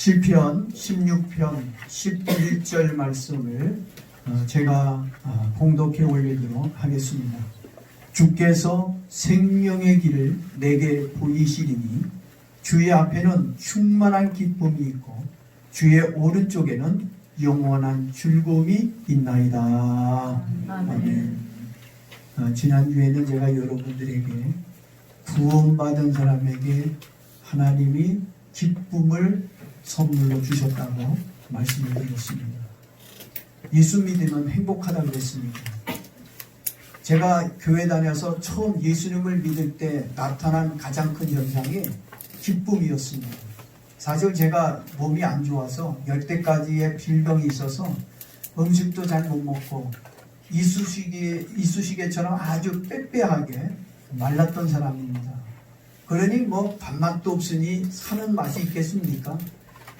시편 16편 11절 말씀을 제가 봉독해 올리도록 하겠습니다. 주께서 생명의 길을 내게 보이시리니 주의 앞에는 충만한 기쁨이 있고 주의 오른쪽에는 영원한 즐거움이 있나이다. 아멘. 지난주에는 제가 여러분들에게 구원받은 사람에게 하나님이 기쁨을 선물로 주셨다고 말씀을 드렸습니다. 예수 믿으면 행복하다고 그랬습니다. 제가 교회 다녀서 처음 예수님을 믿을 때 나타난 가장 큰 현상이 기쁨이었습니다. 사실 제가 몸이 안 좋아서 열대까지의 질병이 있어서 음식도 잘 못 먹고 이쑤시개처럼 아주 빼빼하게 말랐던 사람입니다. 그러니 뭐 밥맛도 없으니 사는 맛이 있겠습니까?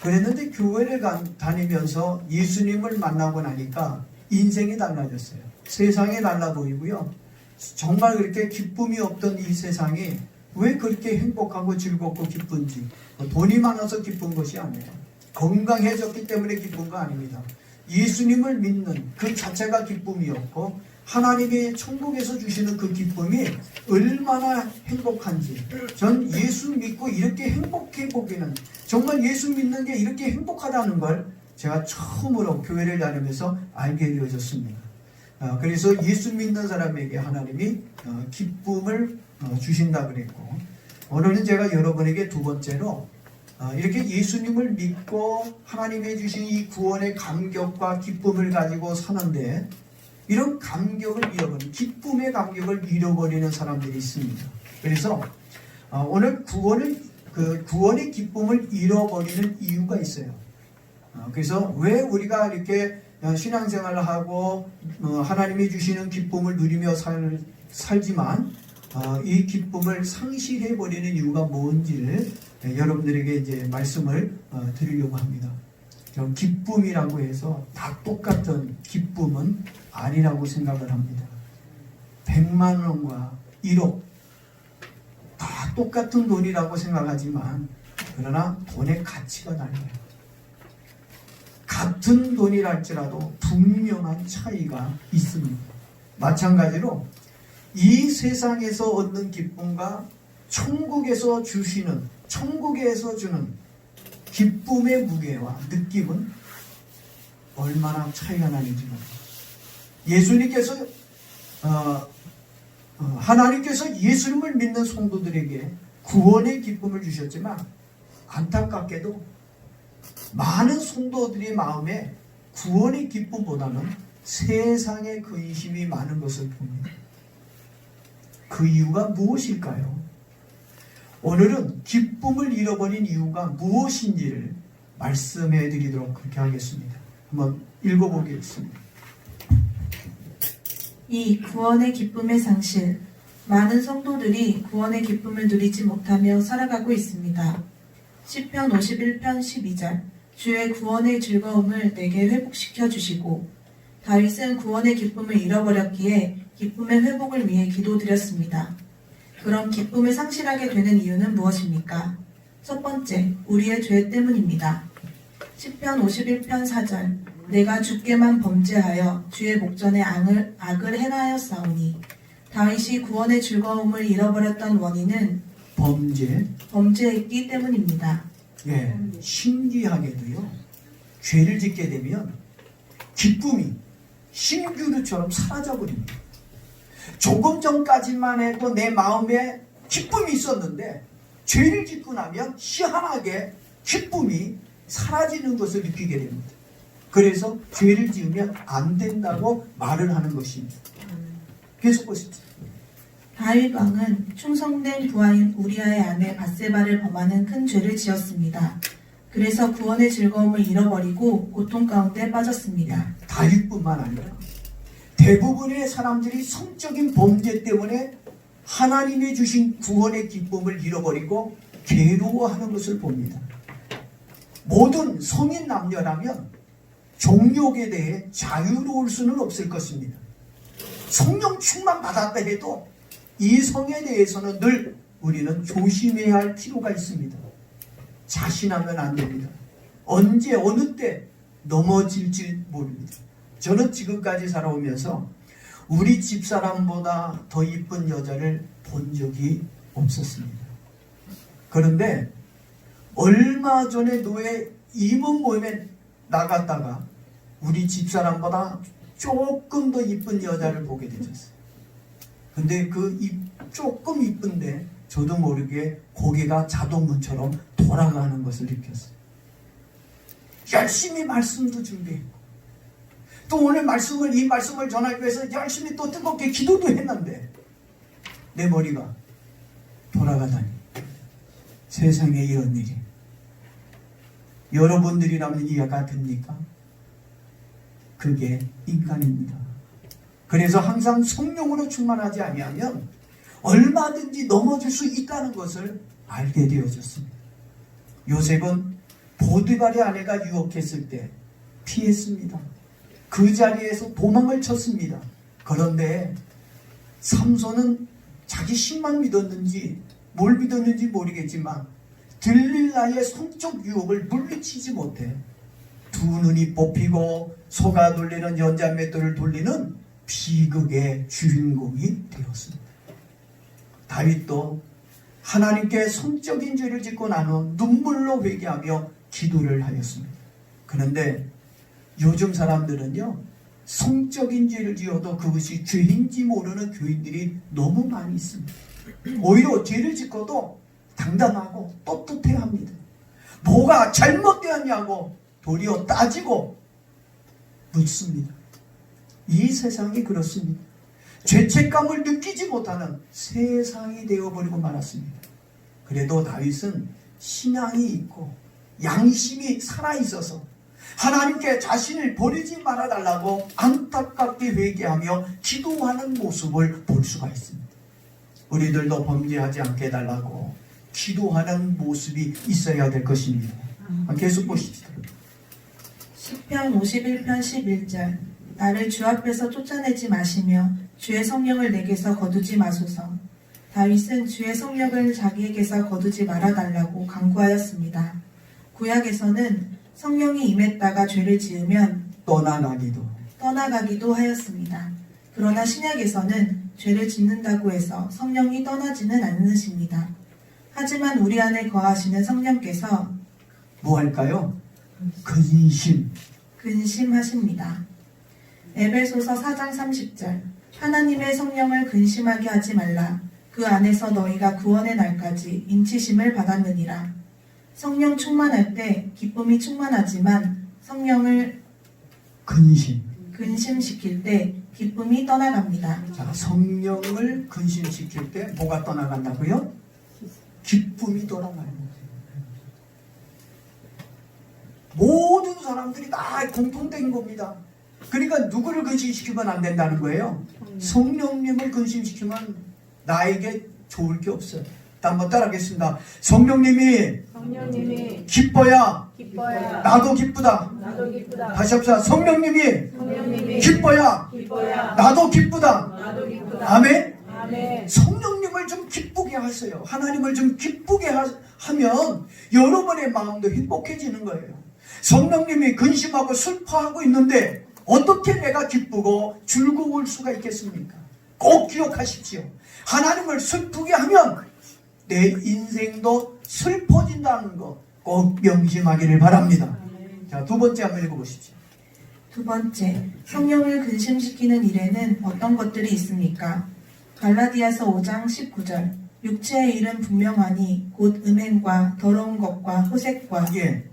그랬는데 교회를 다니면서 예수님을 만나고 나니까 인생이 달라졌어요. 세상이 달라 보이고요. 정말 그렇게 기쁨이 없던 이 세상이 왜 그렇게 행복하고 즐겁고 기쁜지, 돈이 많아서 기쁜 것이 아니에요. 건강해졌기 때문에 기쁜 거 아닙니다. 예수님을 믿는 그 자체가 기쁨이었고 하나님의 천국에서 주시는 그 기쁨이 얼마나 행복한지, 전 예수 믿고 이렇게 행복해 보기는, 정말 예수 믿는 게 이렇게 행복하다는 걸 제가 처음으로 교회를 다니면서 알게 되어졌습니다. 그래서 예수 믿는 사람에게 하나님이 기쁨을 주신다 그랬고, 오늘은 제가 여러분에게 두 번째로 이렇게 예수님을 믿고 하나님이 주신 이 구원의 감격과 기쁨을 가지고 사는데 이런 감격을 잃어버리는, 기쁨의 감격을 잃어버리는 사람들이 있습니다. 그래서 오늘 구원의 기쁨을 잃어버리는 이유가 있어요. 그래서 왜 우리가 이렇게 신앙생활을 하고 하나님이 주시는 기쁨을 누리며 살지만 이 기쁨을 상실해버리는 이유가 뭔지를 여러분들에게 이제 말씀을 드리려고 합니다. 기쁨이라고 해서 다 똑같은 기쁨은 아니라고 생각을 합니다. 100만 원과 1억 다 똑같은 돈이라고 생각하지만 그러나 돈의 가치가 달라요. 같은 돈이랄지라도 분명한 차이가 있습니다. 마찬가지로 이 세상에서 얻는 기쁨과 천국에서 주는 기쁨의 무게와 느낌은 얼마나 차이가 나는지 모릅니다. 예수님께서 하나님께서 예수님을 믿는 성도들에게 구원의 기쁨을 주셨지만 안타깝게도 많은 성도들의 마음에 구원의 기쁨보다는 세상의 근심이 많은 것을 봅니다. 그 이유가 무엇일까요? 오늘은 기쁨을 잃어버린 이유가 무엇인지를 말씀해 드리도록 그렇게 하겠습니다. 한번 읽어보겠습니다. 이 구원의 기쁨의 상실, 많은 성도들이 구원의 기쁨을 누리지 못하며 살아가고 있습니다. 시편 51편 12절, 주의 구원의 즐거움을 내게 회복시켜 주시고, 다윗은 구원의 기쁨을 잃어버렸기에 기쁨의 회복을 위해 기도드렸습니다. 그럼 기쁨을 상실하게 되는 이유는 무엇입니까? 첫 번째, 우리의 죄 때문입니다. 시편 51편 4절, 내가 주께만 범죄하여 주의 목전에 악을 행하였사오니. 다윗이 구원의 즐거움을 잃어버렸던 원인은 범죄했기 때문입니다. 예, 신기하게도요, 죄를 짓게 되면 기쁨이 신규류처럼 사라져버립니다. 조금 전까지만 해도 내 마음에 기쁨이 있었는데 죄를 짓고 나면 희한하게 기쁨이 사라지는 것을 느끼게 됩니다. 그래서 죄를 지으면 안 된다고 말을 하는 것입니다. 계속 보십시오. 다윗 왕은 충성된 부하인 우리아의 아내 밧세바를 범하는 큰 죄를 지었습니다. 그래서 구원의 즐거움을 잃어버리고 고통 가운데 빠졌습니다. 다윗뿐만 아니라 대부분의 사람들이 성적인 범죄 때문에 하나님이 주신 구원의 기쁨을 잃어버리고 괴로워하는 것을 봅니다. 모든 성인 남녀라면 정욕에 대해 자유로울 수는 없을 것입니다. 성령 충만 받았다 해도 이 성에 대해서는 늘 우리는 조심해야 할 필요가 있습니다. 자신하면 안 됩니다. 언제 어느 때 넘어질지 모릅니다. 저는 지금까지 살아오면서 우리 집사람보다 더 이쁜 여자를 본 적이 없었습니다. 그런데 얼마 전에 노예 임원 모임에 나갔다가 우리 집사람보다 조금 더 이쁜 여자를 보게 되셨어요. 근데 그 조금 이쁜데 저도 모르게 고개가 자동문처럼 돌아가는 것을 느꼈어요. 열심히 말씀도 준비했고 또 오늘 이 말씀을 전하기 위해서 열심히 또 뜨겁게 기도도 했는데 내 머리가 돌아가다니. 세상에 이런 일이. 여러분들이라면 이해가 됩니까? 그게 인간입니다. 그래서 항상 성령으로 충만하지 아니하면 얼마든지 넘어질 수 있다는 것을 알게 되어졌습니다. 요셉은 보디발의 아내가 유혹했을 때 피했습니다. 그 자리에서 도망을 쳤습니다. 그런데 삼손은 자기 신만 믿었는지 뭘 믿었는지 모르겠지만 들릴라의 성적 유혹을 물리치지 못해 두 눈이 뽑히고 소가 돌리는 연자맷돌을 돌리는 비극의 주인공이 되었습니다. 다윗도 하나님께 성적인 죄를 짓고 난 후 눈물로 회개하며 기도를 하였습니다. 그런데 요즘 사람들은요, 성적인 죄를 지어도 그것이 죄인지 모르는 교인들이 너무 많이 있습니다. 오히려 죄를 짓고도 당당하고 떳떳해합니다. 뭐가 잘못되었냐고 도리어 따지고 묻습니다. 이 세상이 그렇습니다. 죄책감을 느끼지 못하는 세상이 되어버리고 말았습니다. 그래도 다윗은 신앙이 있고 양심이 살아있어서 하나님께 자신을 버리지 말아달라고 안타깝게 회개하며 기도하는 모습을 볼 수가 있습니다. 우리들도 범죄하지 않게 해달라고 기도하는 모습이 있어야 될 것입니다. 계속 보십시다. 시편 51편 11절 나를 주 앞에서 쫓아내지 마시며 주의 성령을 내게서 거두지 마소서. 다윗은 주의 성령을 자기에게서 거두지 말아달라고 간구하였습니다. 구약에서는 성령이 임했다가 죄를 지으면 떠나가기도 하였습니다. 그러나 신약에서는 죄를 짓는다고 해서 성령이 떠나지는 않으십니다. 하지만 우리 안에 거하시는 성령께서 뭐 할까요? 근심하십니다. 에베소서 4장 30절 하나님의 성령을 근심하게 하지 말라. 그 안에서 너희가 구원의 날까지 인치심을 받았느니라. 성령 충만할 때 기쁨이 충만하지만 성령을 근심시킬 때 기쁨이 떠나갑니다. 자, 성령을 근심시킬 때 뭐가 떠나간다고요? 기쁨이 떠나가는 거예요. 모든 사람들이 다 공통된 겁니다. 그러니까 누구를 근심시키면 안 된다는 거예요? 성령님을 근심시키면 나에게 좋을 게 없어요. 한번 따라하겠습니다. 성령님이 기뻐야 나도 기쁘다. 다시 합시다. 성령님이 기뻐야 나도 기쁘다. 아멘. 성령님을 좀 기쁘게 하세요. 하나님을 좀 기쁘게 하면 여러분의 마음도 행복해지는 거예요. 성령님이 근심하고 슬퍼하고 있는데 어떻게 내가 기쁘고 즐거울 수가 있겠습니까? 꼭 기억하십시오. 하나님을 슬프게 하면 내 인생도 슬퍼진다는 거 꼭 명심하기를 바랍니다. 자, 두 번째 한번 읽어보십시오. 두 번째, 성령을 근심시키는 일에는 어떤 것들이 있습니까? 갈라디아서 5장 19절 육체의 일은 분명하니 곧 음행과 더러운 것과 호색과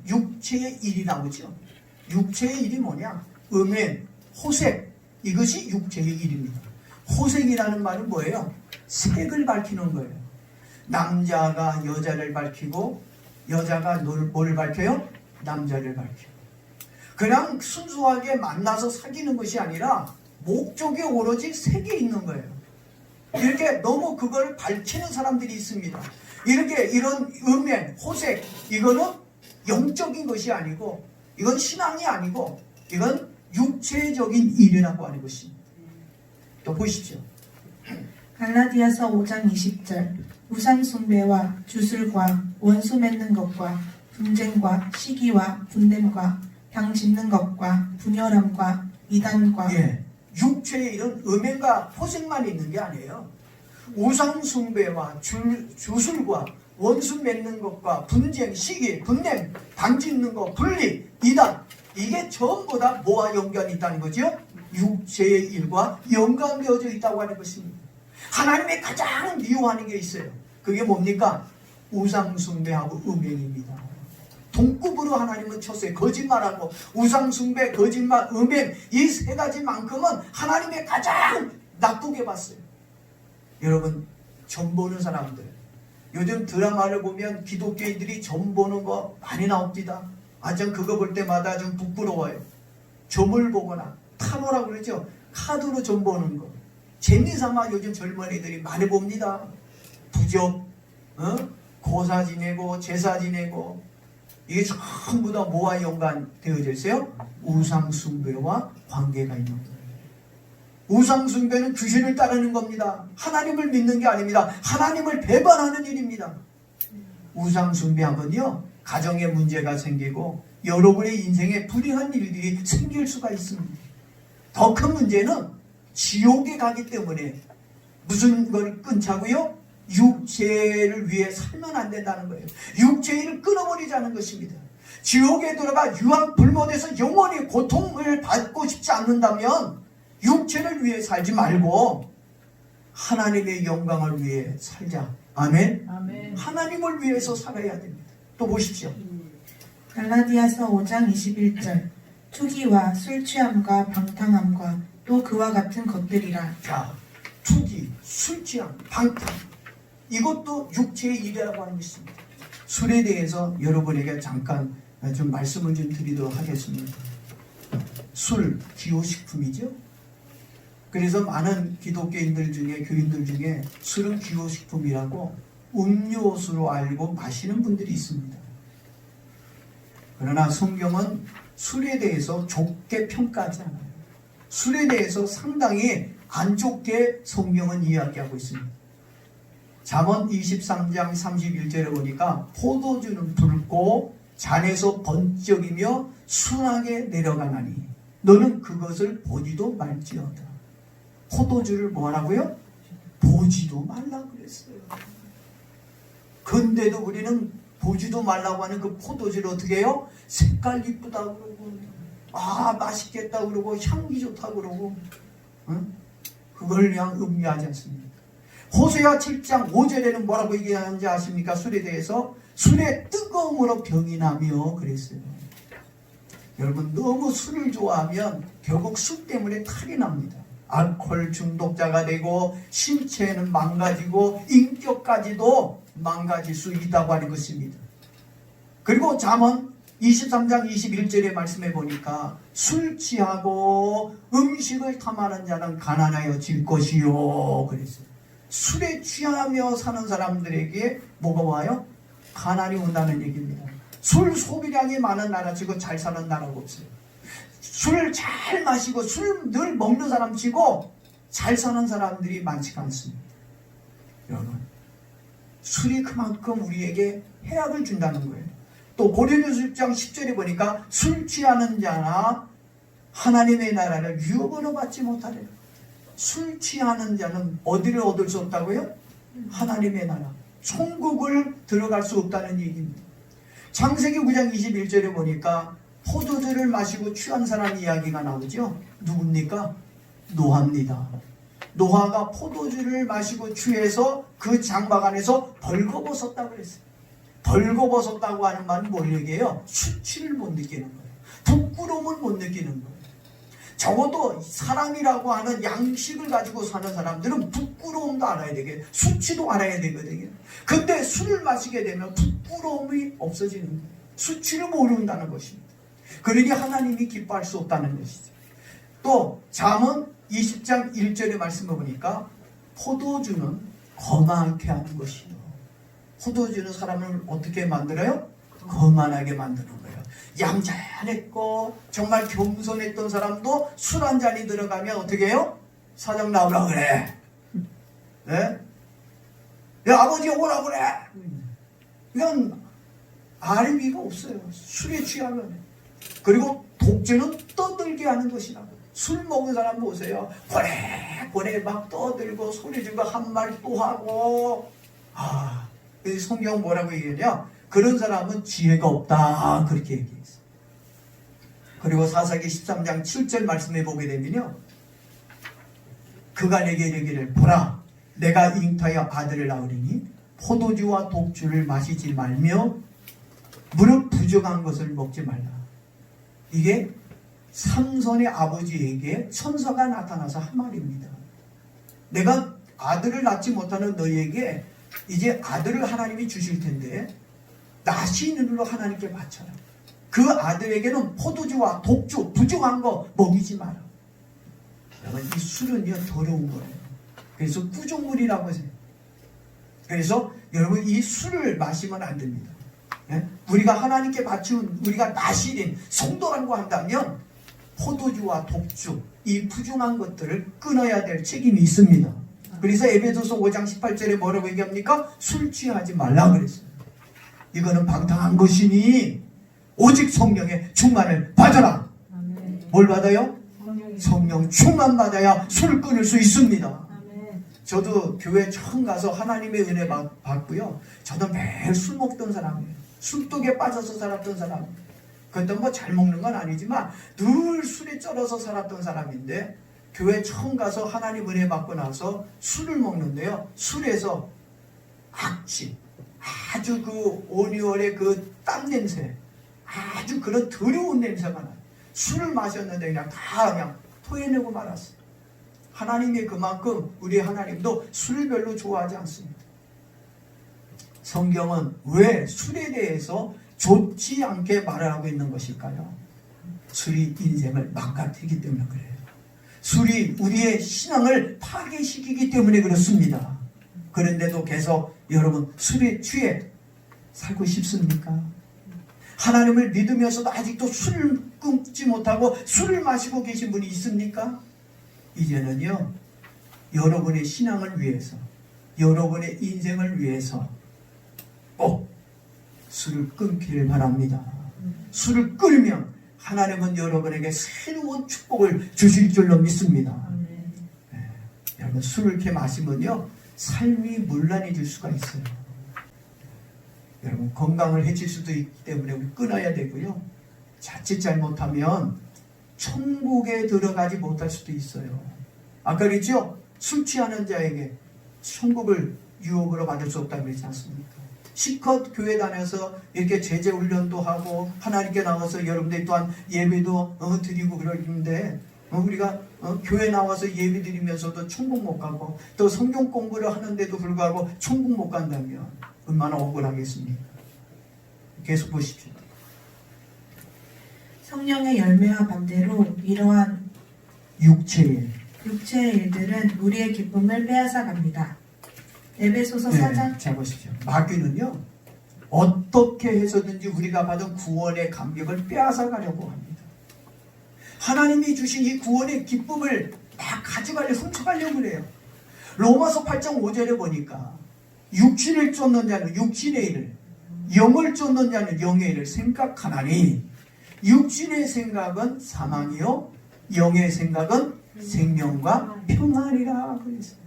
육체의 일이 나오죠. 육체의 일이 뭐냐? 음행, 호색, 이것이 육체의 일입니다. 호색이라는 말은 뭐예요? 색을 밝히는 거예요. 남자가 여자를 밝히고 여자가 뭘 밝혀요? 남자를 밝혀요. 그냥 순수하게 만나서 사귀는 것이 아니라 목적이 오로지 색이 있는 거예요. 이렇게 너무 그걸 밝히는 사람들이 있습니다. 이렇게 이런 음행, 호색, 이거는 영적인 것이 아니고 이건 신앙이 아니고 이건 육체적인 일이라고 하는 것입니다. 또 보십시오. 갈라디아서 5장 20절 우상 숭배와 주술과 원수 맺는 것과 분쟁과 시기와 분냄과 당 짓는 것과 분열함과 이단과 예, 육체에 이런 음행과 포생만 있는 게 아니에요. 우상 숭배와 주술과 원수 맺는 것과 분쟁, 시기, 분냄, 당 짓는 것, 분리, 이단, 이게 전부 다 뭐와 연관이 있다는 거죠? 육체의 일과 연관되어져 있다고 하는 것입니다. 하나님이 가장 미워하는 게 있어요. 그게 뭡니까? 우상 숭배하고 음행입니다. 동급으로 하나님은 쳤어요. 거짓말하고 우상 숭배, 거짓말, 음행, 이 세 가지만큼은 하나님의 가장 나쁘게 봤어요. 여러분, 점 보는 사람들, 요즘 드라마를 보면 기독교인들이 점 보는 거 많이 나옵니다. 전 그거 볼 때마다 좀 부끄러워요. 점을 보거나 타로라고 그러죠. 카드로 점 보는 거. 재미삼아 요즘 젊은이들이 많이 봅니다. 부적, 고사 지내고 제사 지내고, 이게 전부 다 뭐와 연관되어져 있어요? 우상 숭배와 관계가 있는 거예요. 우상 숭배는 귀신을 따르는 겁니다. 하나님을 믿는 게 아닙니다. 하나님을 배반하는 일입니다. 우상 숭배하면요, 가정에 문제가 생기고 여러분의 인생에 불행한 일들이 생길 수가 있습니다. 더 큰 문제는 지옥에 가기 때문에 무슨 걸 끊자고요? 육체를 위해 살면 안 된다는 거예요. 육체를 끊어버리자는 것입니다. 지옥에 들어가 유황 불못에서 영원히 고통을 받고 싶지 않는다면 육체를 위해 살지 말고 하나님의 영광을 위해 살자. 아멘? 아멘. 하나님을 위해서 살아야 됩니다. 또 보십시오. 갈라디아서 5장 21절 투기와 술 취함과 방탕함과 또 그와 같은 것들이라. 자, 투기, 술 취함, 방탕, 이것도 육체의 일이라고 하는 것입니다. 술에 대해서 여러분에게 잠깐 좀 말씀을 좀 드리도록 하겠습니다. 술, 기호식품이죠. 그래서 많은 기독교인들 중에, 교인들 중에 술은 기호식품이라고 음료수로 알고 마시는 분들이 있습니다. 그러나 성경은 술에 대해서 좋게 평가하지 않아요. 술에 대해서 상당히 안 좋게 성경은 이야기하고 있습니다. 잠언 23장 31절에 보니까 포도주는 붉고 잔에서 번쩍이며 순하게 내려가나니 너는 그것을 보지도 말지어다. 포도주를 뭐라고요? 보지도 말라 그랬어요. 근데도 우리는 보지도 말라고 하는 그 포도주를 어떻게 해요? 색깔 이쁘다 그러고, 맛있겠다 그러고, 향기 좋다 그러고, 그걸 그냥 음미하지 않습니다. 호세아 7장 5절에는 뭐라고 얘기하는지 아십니까? 술에 대해서 술의 뜨거움으로 병이 나며 그랬어요. 여러분, 너무 술을 좋아하면 결국 술 때문에 탈이 납니다. 알코올 중독자가 되고 신체는 망가지고 인격까지도 망가질 수 있다고 하는 것입니다. 그리고 잠언 23장 21절의 말씀해 보니까 술 취하고 음식을 탐하는 자는 가난하여질 것이요 그랬어요. 술에 취하며 사는 사람들에게 뭐가 와요? 가난이 온다는 얘기입니다. 술 소비량이 많은 나라 치고 잘 사는 나라가 없어요. 술 잘 마시고 술 늘 먹는 사람 치고 잘 사는 사람들이 많지가 않습니다. 여러분, 술이 그만큼 우리에게 해악을 준다는 거예요. 또 고린도서 10장 10절에 보니까 술 취하는 자나 하나님의 나라를 유업으로 받지 못하래요. 술 취하는 자는 어디를 얻을 수 없다고요? 하나님의 나라, 천국을 들어갈 수 없다는 얘기입니다. 창세기 9장 21절에 보니까 포도주를 마시고 취한 사람 이야기가 나오죠. 누굽니까? 노아입니다. 노아가 포도주를 마시고 취해서 그 장막 안에서 벌거벗었다고 그랬어요. 벌거벗었다고 하는 말은 뭘 얘기해요? 수치를 못 느끼는 거예요. 부끄러움을 못 느끼는 거예요. 적어도 사람이라고 하는 양식을 가지고 사는 사람들은 부끄러움도 알아야 되겠어요. 수치도 알아야 되거든요. 근데 술을 마시게 되면 부끄러움이 없어지는 거예요. 수치를 모른다는 것입니다. 그러니 하나님이 기뻐할 수 없다는 것이죠. 또 잠언 20장 1절의 말씀을 보니까 포도주는 거만케 하는 것이요. 포도주는 사람을 어떻게 만들어요? 거만하게 만드는 거예요. 얌전했고 정말 겸손했던 사람도 술 한 잔이 들어가면 어떻게 해요? 사장 나오라 그래. 네? 야, 아버지 오라 그래. 이건 아리비가 없어요. 술에 취하면. 그리고 독주는 떠들게 하는 것이라고. 술 먹은 사람 보세요. 고래고래 막 떠들고 소리 지르고 한 말 또 하고. 이 성경 뭐라고 얘기하냐? 그런 사람은 지혜가 없다. 그렇게 얘기했어요. 그리고 사사기 13장 7절 말씀해 보게 되면요. 그가 내게 이르기를 보라 내가 잉타하여 아들을 낳으리니 포도주와 독주를 마시지 말며 무릇 부정한 것을 먹지 말라. 이게 삼손의 아버지에게 천사가 나타나서 한 말입니다. 내가 아들을 낳지 못하는 너희에게 이제 아들을 하나님이 주실 텐데 나시는으로 하나님께 바쳐라. 그 아들에게는 포도주와 독주 부정한 거 먹이지 마라. 여러분 이 술은요 더러운 거예요. 그래서 구종물이라고 해요. 그래서 여러분 이 술을 마시면 안 됩니다. 예? 우리가 하나님께 바치는 우리가 나시린 성도라고 한다면 포도주와 독주 이 부정한 것들을 끊어야 될 책임이 있습니다. 그래서 에베소서 5장 18절에 뭐라고 얘기합니까? 술 취하지 말라 그랬어요. 이거는 방탕한 것이니 오직 성령의 충만을 받아라. 뭘 받아요? 성령 충만 받아야 술을 끊을 수 있습니다. 저도 교회 처음 가서 하나님의 은혜 받고요. 저도 매일 술 먹던 사람이에요. 술독에 빠져서 살았던 사람. 그것도 뭐 잘 먹는 건 아니지만 늘 술에 쩔어서 살았던 사람인데 교회 처음 가서 하나님 은혜 받고 나서 술을 먹는데요. 술에서 악취, 아주 그 온유월의 그 땀 냄새, 아주 그런 더러운 냄새가 나요. 술을 마셨는데 그냥 토해내고 말았어요. 하나님이 그만큼 우리 하나님도 술을 별로 좋아하지 않습니다. 성경은 왜 술에 대해서 좋지 않게 말을 하고 있는 것일까요? 술이 인생을 망가뜨리기 때문에 그래요. 술이 우리의 신앙을 파괴시키기 때문에 그렇습니다. 그런데도 계속 여러분 술에 취해 살고 싶습니까? 하나님을 믿으면서도 아직도 술을 끊지 못하고 술을 마시고 계신 분이 있습니까? 이제는요 여러분의 신앙을 위해서 여러분의 인생을 위해서 꼭 술을 끊기를 바랍니다. 술을 끊으면 하나님은 여러분에게 새로운 축복을 주실 줄로 믿습니다. 네. 여러분 술을 이렇게 마시면요 삶이 문란해질 수가 있어요. 여러분 건강을 해칠 수도 있기 때문에 우리 끊어야 되고요. 자칫 잘못하면 천국에 들어가지 못할 수도 있어요. 아까 그랬죠? 술 취하는 자에게 천국을 유혹으로 받을 수 없다고 그러지 않습니까? 실컷 교회 다녀서 이렇게 제재 훈련도 하고 하나님께 나와서 여러분들이 또한 예배도 드리고 그러는데 우리가 교회 나와서 예배 드리면서도 천국 못 가고 또 성경 공부를 하는데도 불구하고 천국 못 간다면 얼마나 억울하겠습니까? 계속 보십시오. 성령의 열매와 반대로 이러한 육체의 일들은 우리의 기쁨을 빼앗아 갑니다. 에베소서 4장. 자 보십시오. 마귀는요 어떻게 해서든지 우리가 받은 구원의 감격을 빼앗아 가려고 합니다. 하나님이 주신 이 구원의 기쁨을 다 가져가려고 훔쳐가려고 그래요. 로마서 8장 5절에 보니까 육신을 쫓는 자는 육신의 일을 영을 쫓는 자는 영의 일을 생각하나니 육신의 생각은 사망이요 영의 생각은 생명과 평안이라 그랬어요.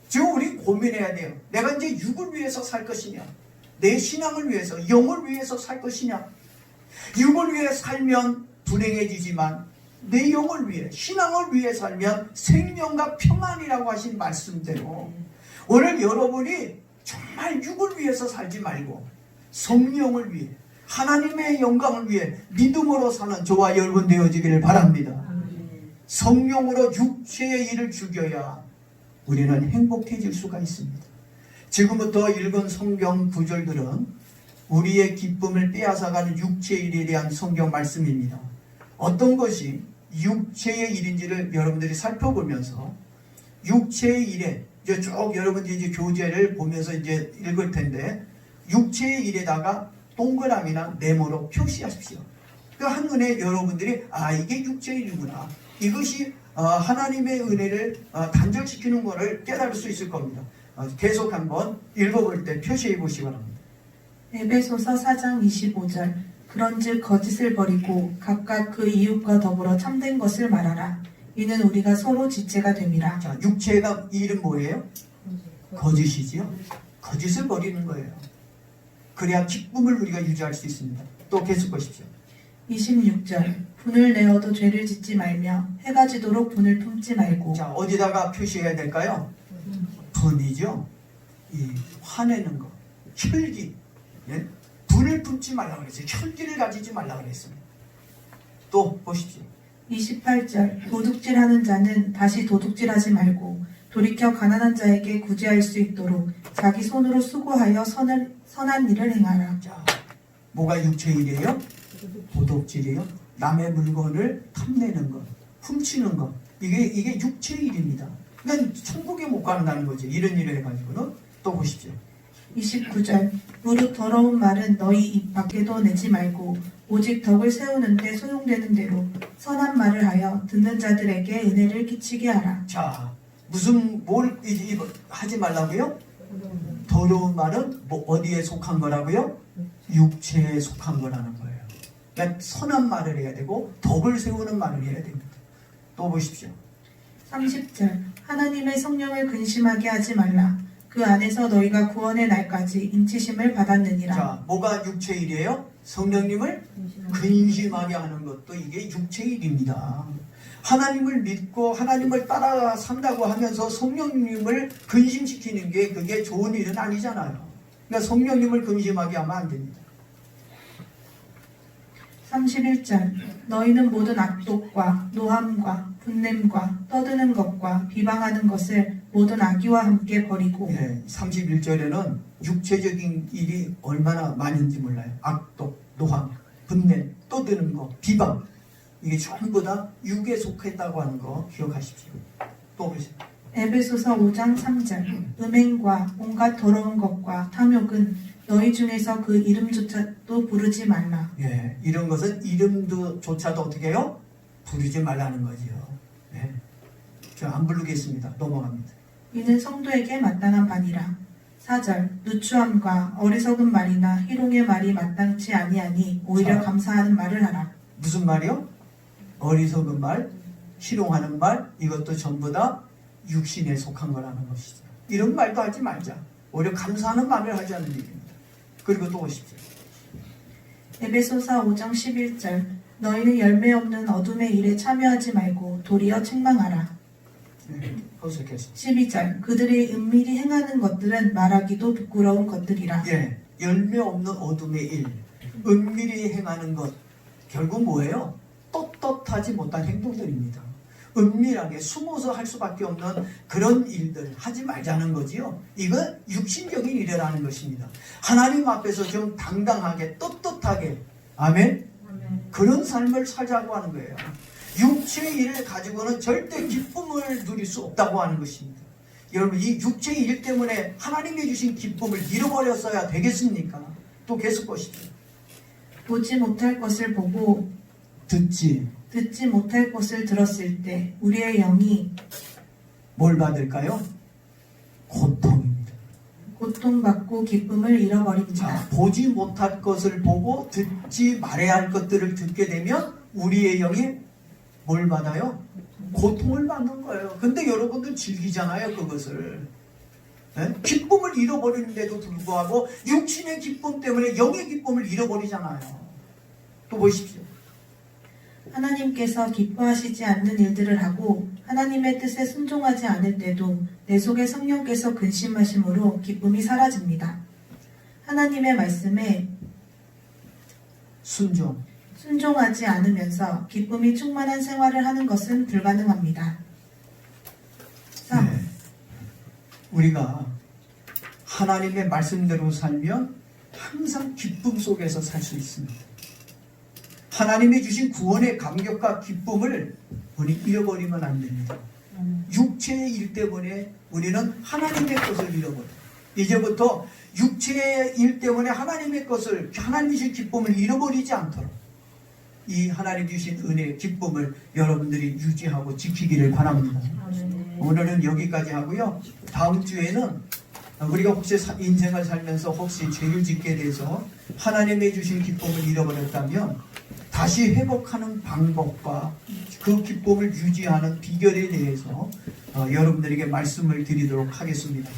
지금 우리 고민해야 돼요. 내가 이제 육을 위해서 살 것이냐 내 신앙을 위해서 영을 위해서 살 것이냐. 육을 위해 살면 불행해지지만 내 영을 위해 신앙을 위해 살면 생명과 평안이라고 하신 말씀대로 오늘 여러분이 정말 육을 위해서 살지 말고 성령을 위해 하나님의 영광을 위해 믿음으로 사는 저와 여러분 되어지기를 바랍니다. 성령으로 육체의 일을 죽여야 우리는 행복해질 수가 있습니다. 지금부터 읽은 성경 구절들은 우리의 기쁨을 빼앗아가는 육체의 일에 대한 성경 말씀입니다. 어떤 것이 육체의 일인지를 여러분들이 살펴보면서 육체의 일에 이제 쭉 여러분들이 이제 교재를 보면서 이제 읽을 텐데 육체의 일에다가 동그라미나 네모로 표시하십시오. 그 한눈에 여러분들이 이게 육체의 일이구나. 이것이 하나님의 은혜를 단절시키는 것을 깨달을 수 있을 겁니다. 계속 한번 읽어볼 때 표시해 보시기 바랍니다. 에베소서 4장 25절 그런즉 거짓을 버리고 각각 그 이웃과 더불어 참된 것을 말하라. 이는 우리가 서로 지체가 됨이라. 자, 육체가 이름 뭐예요? 거짓이지요. 거짓을 버리는 거예요. 그래야 기쁨을 우리가 유지할 수 있습니다. 또 계속 보십시오. 26절 분을 내어도 죄를 짓지 말며 해가 지도록 분을 품지 말고. 자, 어디다가 표시해야 될까요? 분이죠. 이 화내는 거, 혈기. 예? 분을 품지 말라 그랬어요. 혈기를 가지지 말라 그랬습니다. 또 보십시오. 28절 도둑질하는 자는 다시 도둑질하지 말고 돌이켜 가난한 자에게 구제할 수 있도록 자기 손으로 수고하여 선한 일을 행하라. 자, 뭐가 육체의 일이에요? 도둑질이에요. 남의 물건을 탐내는 것, 훔치는 것. 이게 육체의 일입니다. 그러니까 천국에 못 간다는 거지. 이런 일을 해가지고는. 또 보십시오. 29절 무릇 더러운 말은 너희 입 밖에도 내지 말고 오직 덕을 세우는 데 소용되는 대로 선한 말을 하여 듣는 자들에게 은혜를 끼치게 하라. 자, 뭘 하지 말라고요? 더러운 말은 뭐 어디에 속한 거라고요? 육체에 속한 거라는 거예요. 그러니까 선한 말을 해야 되고 덕을 세우는 말을 해야 됩니다. 또 보십시오. 30절 하나님의 성령을 근심하게 하지 말라. 그 안에서 너희가 구원의 날까지 인치심을 받았느니라. 자, 뭐가 육체의 일이에요? 성령님을 근심하게 하는 것도 이게 육체의 일입니다. 하나님을 믿고 하나님을 따라 산다고 하면서 성령님을 근심시키는 게 그게 좋은 일은 아니잖아요. 그러니까 성령님을 근심하게 하면 안 됩니다. 31절 너희는 모든 악독과 노함과 분냄과 떠드는 것과 비방하는 것을 모든 악의와 함께 버리고. 31절에는 육체적인 일이 얼마나 많은지 몰라요. 악독, 노함, 분냄, 떠드는 거, 비방. 이게 전부 다 육에 속했다고 하는 거 기억하십시오. 또 보세요. 에베소서 5장 3절 음행과 온갖 더러운 것과 탐욕은 너희 중에서 그 이름조차도 부르지 말라. 이런 것은 이름조차도 어떻게 해요? 부르지 말라는 거지요. 저 안 부르겠습니다. 넘어갑니다. 이는 성도에게 마땅한 바니라. 4절 누추함과 어리석은 말이나 희롱의 말이 마땅치 아니하니 오히려 자. 감사하는 말을 하라. 무슨 말이요? 어리석은 말, 희롱하는 말, 이것도 전부 다 육신에 속한 거라는 것이죠. 이런 말도 하지 말자. 오히려 감사하는 말을 하자는 얘기입니다. 그리고 또 보십시오. 에베소서 5장 11절 너희는 열매 없는 어둠의 일에 참여하지 말고 도리어 책망하라. 계속해서. 12절 그들이 은밀히 행하는 것들은 말하기도 부끄러운 것들이라. 열매 없는 어둠의 일, 은밀히 행하는 것, 결국 뭐예요? 떳떳하지 못한 행동들입니다. 은밀하게 숨어서 할 수밖에 없는 그런 일들 하지 말자는 거지요. 이건 육신적인 일이라는 것입니다. 하나님 앞에서 좀 당당하게 떳떳하게 아멘? 그런 삶을 살자고 하는 거예요. 육체의 일을 가지고는 절대 기쁨을 누릴 수 없다고 하는 것입니다. 여러분, 이 육체의 일 때문에 하나님이 주신 기쁨을 잃어버렸어야 되겠습니까? 또 계속 보십시오. 보지 못할 것을 보고 듣지 못할 것을 들었을 때 우리의 영이 뭘 받을까요? 고통입니다. 고통받고 기쁨을 잃어버립니다. 자, 보지 못할 것을 보고 듣지 말아야 할 것들을 듣게 되면 우리의 영이 뭘 받아요? 고통을 받는 거예요. 근데 여러분들 즐기잖아요, 그것을. 기쁨을 잃어버리는데도 불구하고 육신의 기쁨 때문에 영의 기쁨을 잃어버리잖아요. 또 보십시오. 하나님께서 기뻐하시지 않는 일들을 하고 하나님의 뜻에 순종하지 않을 때도 내 속에 성령께서 근심하심으로 기쁨이 사라집니다. 하나님의 말씀에 순종하지 않으면서 기쁨이 충만한 생활을 하는 것은 불가능합니다. 3. 우리가 하나님의 말씀대로 살면 항상 기쁨 속에서 살 수 있습니다. 하나님이 주신 구원의 감격과 기쁨을 우리 잃어버리면 안 됩니다. 육체의 일 때문에 우리는 하나님의 것을 잃어버려요. 이제부터 육체의 일 때문에 하나님의 것을, 하나님이 주신 기쁨을 잃어버리지 않도록 이 하나님 주신 은혜의 기쁨을 여러분들이 유지하고 지키기를 바랍니다. 오늘은 여기까지 하고요. 다음 주에는 우리가 혹시 인생을 살면서 혹시 죄를 짓게 돼서 하나님의 주신 기쁨을 잃어버렸다면 다시 회복하는 방법과 그 기쁨을 유지하는 비결에 대해서 여러분들에게 말씀을 드리도록 하겠습니다.